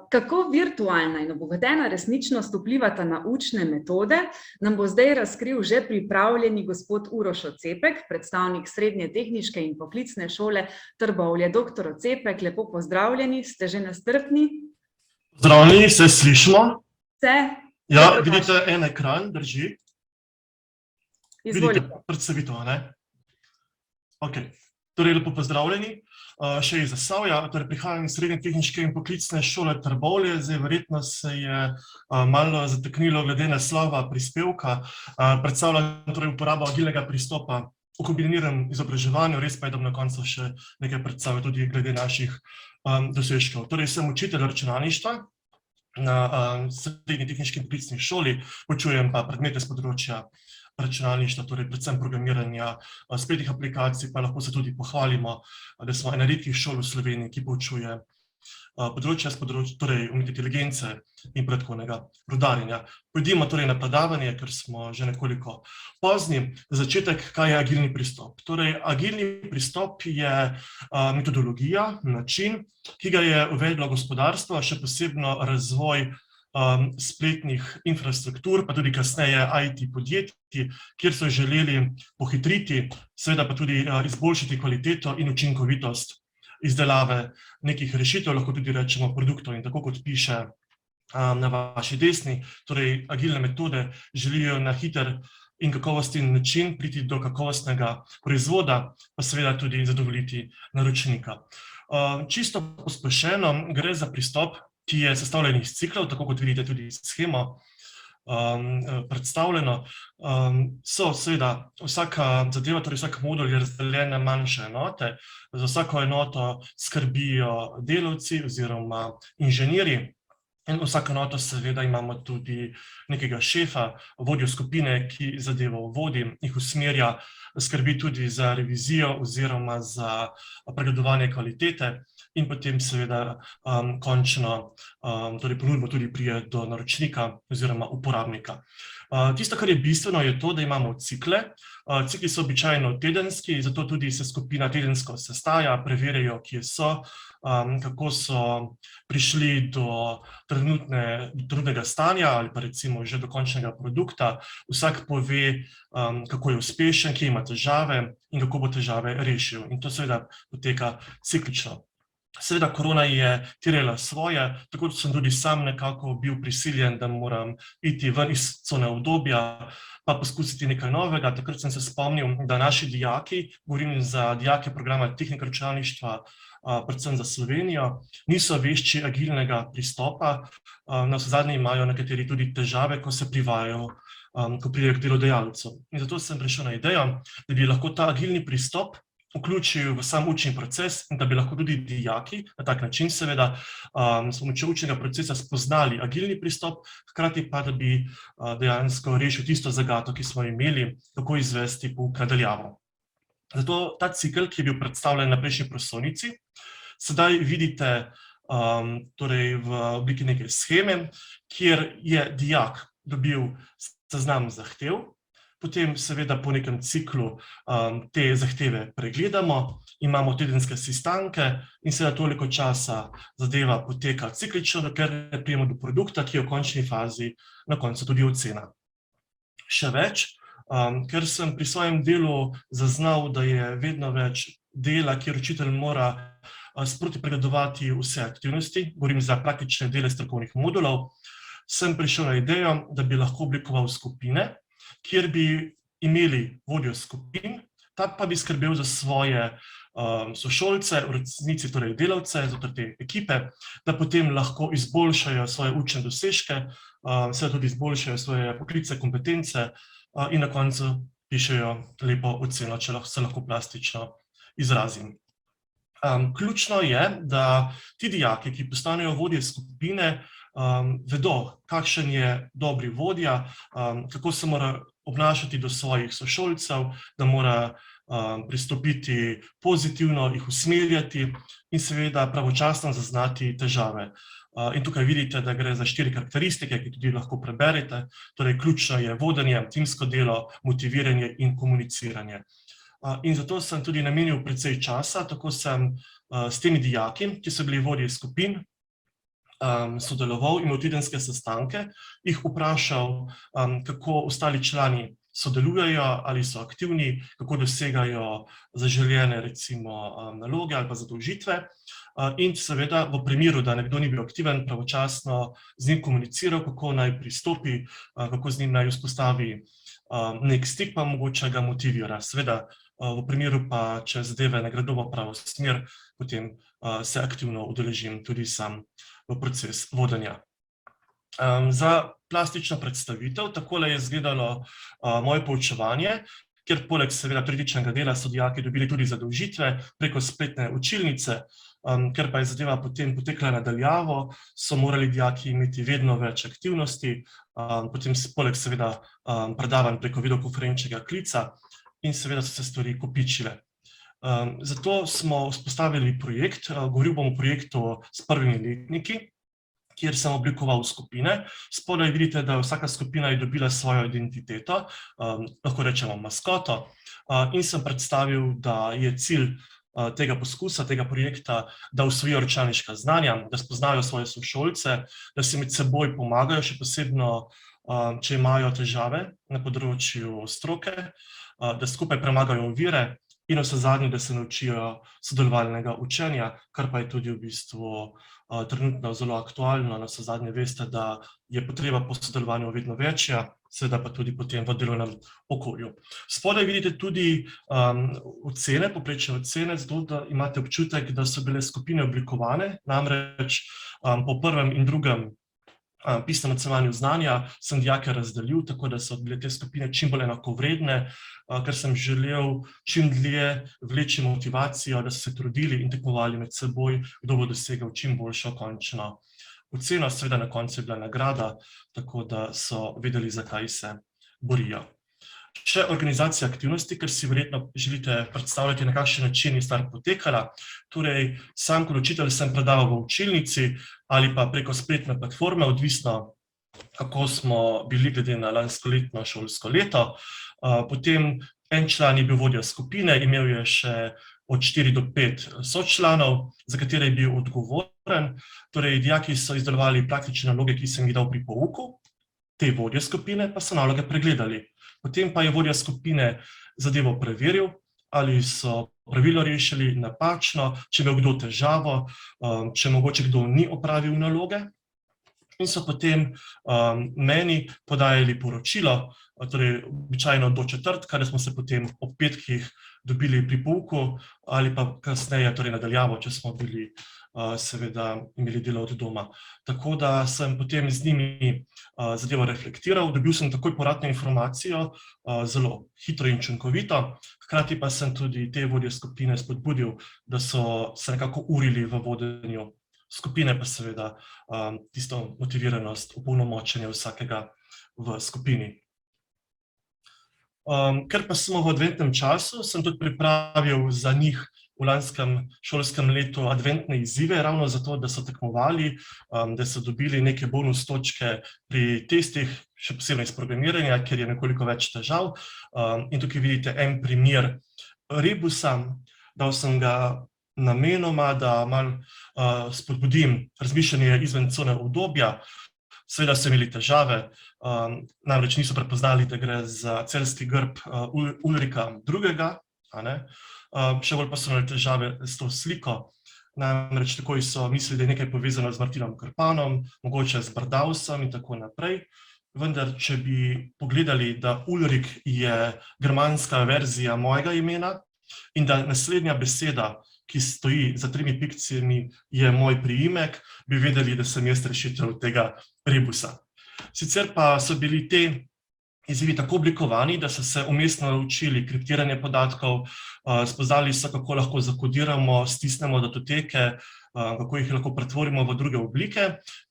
Kako virtualna in obogatena resničnost vplivata na učne metode, nam bo zdaj razkril že pripravljeni gospod Uroš Ocepek, predstavnik Srednje tehniške in poklicne šole Trbovlje. Doktor Ocepek, lepo pozdravljeni, ste že nestrpni? Pozdravljeni, se slišimo? Se? Ja, vidite en ekran, drži? Izvolite. Vidite predstavitev, ne? Ok, torej lepo pozdravljeni. Še iz Zasavja, torej prihajam iz Srednje tehniške in poklicne šole Trbovlje. Zdaj verjetno se je malo zataknilo glede naslova prispevka. Predstavljam torej uporabo agilnega pristopa v kombiniranem izobraževanju, res pa je, da bom na koncu še nekaj predstavil tudi glede naših dosežkov. Torej sem učitelj računalništva na Srednji tehniški in poklicni šoli, poučujem pa predmete s področja računalništva, torej predvsem programiranja spletnih aplikacij, pa lahko se tudi pohvalimo, da smo ena redkih šol v Sloveniji, ki poučuje področja torej umetne inteligence in podatkovnega rudarjenja. Pojdimo torej na predavanje, ker smo že nekoliko pozni. Za začetek, kaj je agilni pristop? Torej, agilni pristop je metodologija, način, ki ga je uvedlo gospodarstvo, še posebno razvoj spletnih infrastruktur, pa tudi kasneje IT podjetij, kjer so želeli pohitriti, seveda pa tudi izboljšati kvaliteto in učinkovitost izdelave nekih rešitev, lahko tudi rečemo produktov, in tako kot piše na vaši desni, torej agilne metode želijo na hiter in kakovosten način priti do kakovostnega proizvoda, pa seveda tudi zadovoljiti naročnika. Čisto pospešeno gre za pristop, ki je sestavljen iz ciklov, tako kot vidite tudi shemo predstavljeno. So seveda vsaka zadeva, torej vsak modul je razdeljen na manjše enote. Za vsako enoto skrbijo delavci oziroma inženirji. In vsako enoto seveda imamo tudi nekega šefa, vodjo skupine, ki zadevo vodi, jih usmerja, skrbi tudi za revizijo oziroma za pregledovanje kvalitete in potem seveda končno torej ponudbo tudi pride do naročnika oziroma uporabnika. Tisto, kar je bistveno, je to, da imamo cikle. Cikli so običajno tedenski, zato tudi se skupina tedensko sestaja, preverjajo, kje so, kako so prišli do trenutnega stanja ali pa recimo že do končnega produkta. Vsak pove, kako je uspešen, kje ima težave in kako bo težave rešil. In to seveda poteka ciklično. Seveda korona je terjala svoje, tako sem tudi sam nekako bil prisiljen, da moram iti ven iz cone obdobja, pa poskusiti nekaj novega. Takrat sem se spomnil, da naši dijaki, govorim za dijake programa tehnike računalništva, predvsem za Slovenijo, niso vešči agilnega pristopa, navsezadnje imajo nekateri tudi težave, ko se privajajo, ko pridejo k delodajalcu. In zato sem prišel na idejo, da bi lahko ta agilni pristop vključil v sam učni proces in da bi lahko tudi dijaki na tak način seveda s pomočjo učnega procesa spoznali agilni pristop, hkrati pa, da bi dejansko rešil tisto zagato, ki smo imeli, kako izvesti pouk na daljavo. Zato ta cikel, ki je bil predstavljen na prejšnji prosojnici, sedaj vidite torej v obliki neke sheme, kjer je dijak dobil seznam zahtev. Potem seveda po nekem ciklu te zahteve pregledamo, imamo tedenske sestanke in seveda toliko časa zadeva poteka ciklično, dokler ne pridemo do produkta, ki je v končni fazi na koncu tudi ocena. Še več, ker sem pri svojem delu zaznal, da je vedno več dela, kjer učitelj mora sproti pregledovati vse aktivnosti, govorim za praktične dele strokovnih modulov, sem prišel na idejo, da bi lahko oblikoval skupine, kjer bi imeli vodjo skupin, ta pa bi skrbel za svoje sošolce, v resnici torej delavce, znotraj te ekipe, da potem lahko izboljšajo svoje učne dosežke, seveda tudi izboljšajo svoje poklice, kompetence in na koncu pišejo lepo oceno, če se lahko plastično izrazim. Ključno je, da ti dijaki, ki postanejo vodje skupine, vedo, kakšen je dobri vodja, kako se mora obnašati do svojih sošolcev, da mora pristopiti pozitivno, jih usmerjati in seveda pravočasno zaznati težave. In tukaj vidite, da gre za 4 karakteristike, ki tudi lahko preberete. Torej, ključno je vodenje, timsko delo, motiviranje in komuniciranje. In zato sem tudi namenil precej časa, tako sem s temi dijaki, ki so bili vodje skupin, sodeloval, imel tedenske sestanke, jih vprašal, kako ostali člani sodelujejo, ali so aktivni, kako dosegajo zaželjene recimo naloge ali pa zadolžitve. In seveda v primeru, da nekdo ni bil aktiven, pravočasno z njim komuniciral, kako naj pristopi, kako z njim naj vzpostavi nek stik, pa mogoče ga motivira. Seveda v primeru pa, če zadeve ne gredo v pravo smer, potem se aktivno udeležim tudi sam v proces vodenja. Za plastično predstavitev, takole je izgledalo moje poučevanje, kjer poleg seveda teoretičnega dela so dijaki dobili tudi zadolžitve preko spletne učilnice, ker pa je zadeva potem potekla nadaljavo, so morali dijaki imeti vedno več aktivnosti, potem poleg seveda predavanj preko videokonferenčnega klica in seveda so se stvari kopičile. Zato smo vzpostavili projekt, govoril bom o projektu s prvimi letniki, kjer sem oblikoval skupine. Spodaj vidite, da vsaka skupina je dobila svojo identiteto, lahko rečemo maskoto, in sem predstavil, da je cilj tega poskusa, tega projekta, da usvojijo računalniška znanja, da spoznajo svoje sošolce, da si med seboj pomagajo, še posebno, če imajo težave na področju stroke, da skupaj premagajo ovire in navsezadnje, da se naučijo sodelovalnega učenja, kar pa je tudi v bistvu trenutno zelo aktualno. Navsezadnje veste, da je potreba po sodelovanju vedno večja, seveda pa tudi potem v delovnem okolju. Spodaj vidite tudi ocene, povprečne ocene, zato da imate občutek, da so bile skupine oblikovane, namreč po prvem in drugem pisnem ocenjevanju znanja sem dijake razdelil, tako da so bile te skupine čim bolj enakovredne, ker sem želel čim dlje vleči motivacijo, da so se trudili in tekmovali med seboj, kdo bo dosegal čim boljšo končno oceno. Seveda na koncu je bila nagrada, tako da so vedeli, zakaj se borijo. Še organizacija aktivnosti, ker si verjetno želite predstavljati, na kakšen način je stvar potekala. Torej, sam kot učitelj sem predaval v učilnici ali pa preko spletne platforme, odvisno, kako smo bili glede na lanskoletno šolsko leto. Potem en član je bil vodja skupine, imel je še od 4 do 5 sočlanov, za katere je bil odgovoren. Torej, dijaki so izdelovali praktične naloge, ki sem jih dal pri pouku, te vodje skupine pa so naloge pregledali. Potem pa je vodja skupine zadevo preveril, ali so pravilo rešili napačno, če je imel kdo težavo, če mogoče kdo ni opravil naloge. In so potem meni podajali poročilo, torej običajno do četrtka, da smo se potem ob petkih dobili pri pouku ali pa kasneje, torej nadaljavo, če smo bili seveda imeli delo od doma. Tako da sem potem z njimi zadevo reflektiral, dobil sem takoj povratno informacijo, zelo hitro in učinkovito, hkrati pa sem tudi te vodje skupine spodbudil, da so se nekako urili v vodenju skupine, pa seveda tisto motiviranost, opolnomočenje vsakega v skupini. Ker pa smo v adventnem času, sem tudi pripravil za njih v lanskem šolskem letu adventne izzive, ravno zato, da so tekmovali, da so dobili neke bonus točke pri testih, še posebej iz programiranja, ker je nekoliko več težav. In tukaj vidite en primer rebusa, dal sem ga namenoma, da malo spodbudim razmišljanje izven cone obdobja. Seveda so imeli težave, namreč niso prepoznali, da gre za celjski grb Ulrika II. Še bolj pa so imeli težave s to sliko, namreč takoj so mislili, da je nekaj povezano z Martinom Krpanom, mogoče z Brdavsom in tako naprej. Vendar, če bi pogledali, da Ulrik je germanska verzija mojega imena in da naslednja beseda, ki stoji za 3 pikcijami, je moj priimek, bi vedeli, da sem jaz rešitelj tega rebusa. Sicer pa so bili te izzivi tako oblikovani, da so se vmesno naučili kriptiranje podatkov, spoznali so, kako lahko zakodiramo, stisnemo datoteke, kako jih lahko pretvorimo v druge oblike.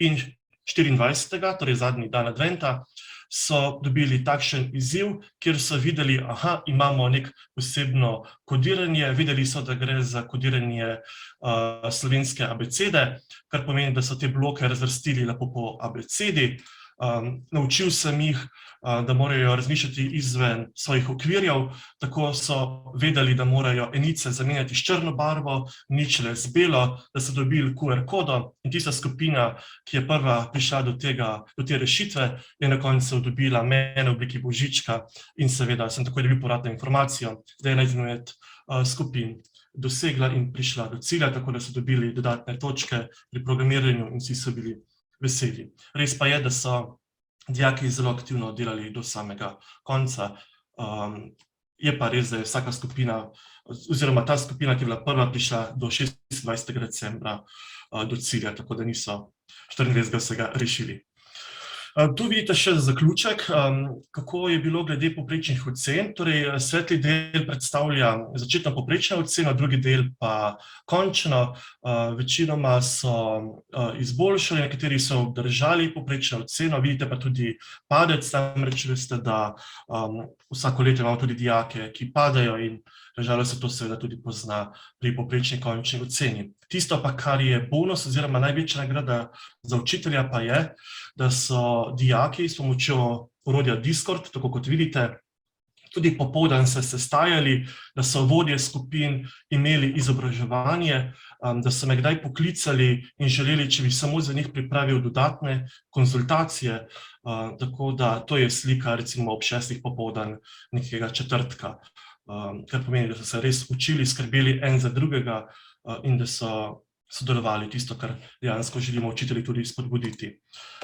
In 24. torej zadnji dan adventa, so dobili takšen izziv, kjer so videli, imamo nek posebno kodiranje, videli so, da gre za kodiranje slovenske abecede, kar pomeni, da so te bloke razvrstili lepo po abecedi. Naučil sem jih, da morajo razmišljati izven svojih okvirjev, tako so vedeli, da morajo enice zamenjati s črno barvo, ničle z belo, da so dobili QR kodo in tista skupina, ki je prva prišla do te rešitve, je na koncu dobila mene v obliki božička in seveda sem takoj dobil povratno informacijo, da je ena izmed skupin dosegla in prišla do cilja, tako da so dobili dodatne točke pri programiranju in vsi so bili veseli. Res pa je, da so dijaki zelo aktivno delali do samega konca. Je pa res, da je vsaka skupina, oziroma ta skupina, ki je bila prva, prišla do 26. decembra do cilja, tako da niso 24. rešili. Tu vidite še zaključek, kako je bilo glede povprečnih ocen. Torej, svetli del predstavlja začetno povprečna ocena, drugi del pa končno. Večinoma so izboljšali, nekateri so obdržali povprečno oceno, vidite pa tudi padec, namreč veste, da vsako leto imamo tudi dijake, ki padajo in nažalost se to seveda tudi pozna pri povprečni končni oceni. Tisto pa, kar je bonus oziroma največja nagrada za učitelja pa je, da so dijaki s pomočjo orodja Discord, tako kot vidite, tudi popoldan se sestajali, da so vodje skupin imeli izobraževanje, da so me kdaj poklicali in želeli, če bi samo za njih pripravil dodatne konzultacije, tako da to je slika recimo ob 6. popoldan nekega četrtka, kar pomeni, da so se res učili, skrbeli en za drugega in da so sodelovali, tisto, kar dejansko želimo učitelji tudi spodbuditi.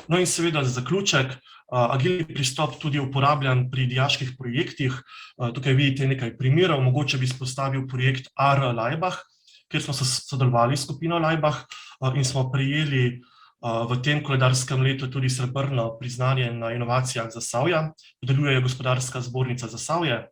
No in seveda za zaključek, agilni pristop tudi uporabljan pri dijaških projektih. Tukaj vidite nekaj primerov, mogoče bi izpostavil projekt AR Laibach, kjer smo sodelovali s skupino Laibach in smo prejeli v tem koledarskem letu tudi srebrno priznanje na inovacijah Zasavja, podeljuje Gospodarska zbornica Zasavje.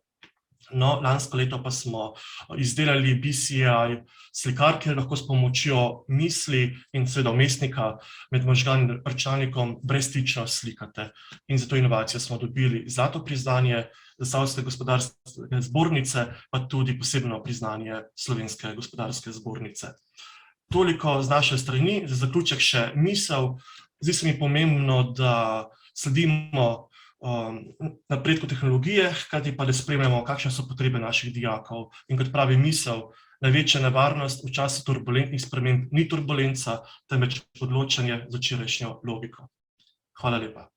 No, lansko leto pa smo izdelali BCI slikar, kjer lahko s pomočjo misli in seveda vmesnika med možganim in računalnikom brezstično slikate. In za to inovacijo smo dobili zlato priznanje Zasavske gospodarske zbornice, pa tudi posebno priznanje Slovenske gospodarske zbornice. Toliko z naše strani, za zaključek še misel. Zdi se mi pomembno, da sledimo napredku tehnologije, hkrati pa da spremljamo, kakšne so potrebe naših dijakov. In kot pravi misel, največja nevarnost v času turbulentnih sprememb ni turbulenca, temveč odločanje z včerajšnjo logiko. Hvala lepa.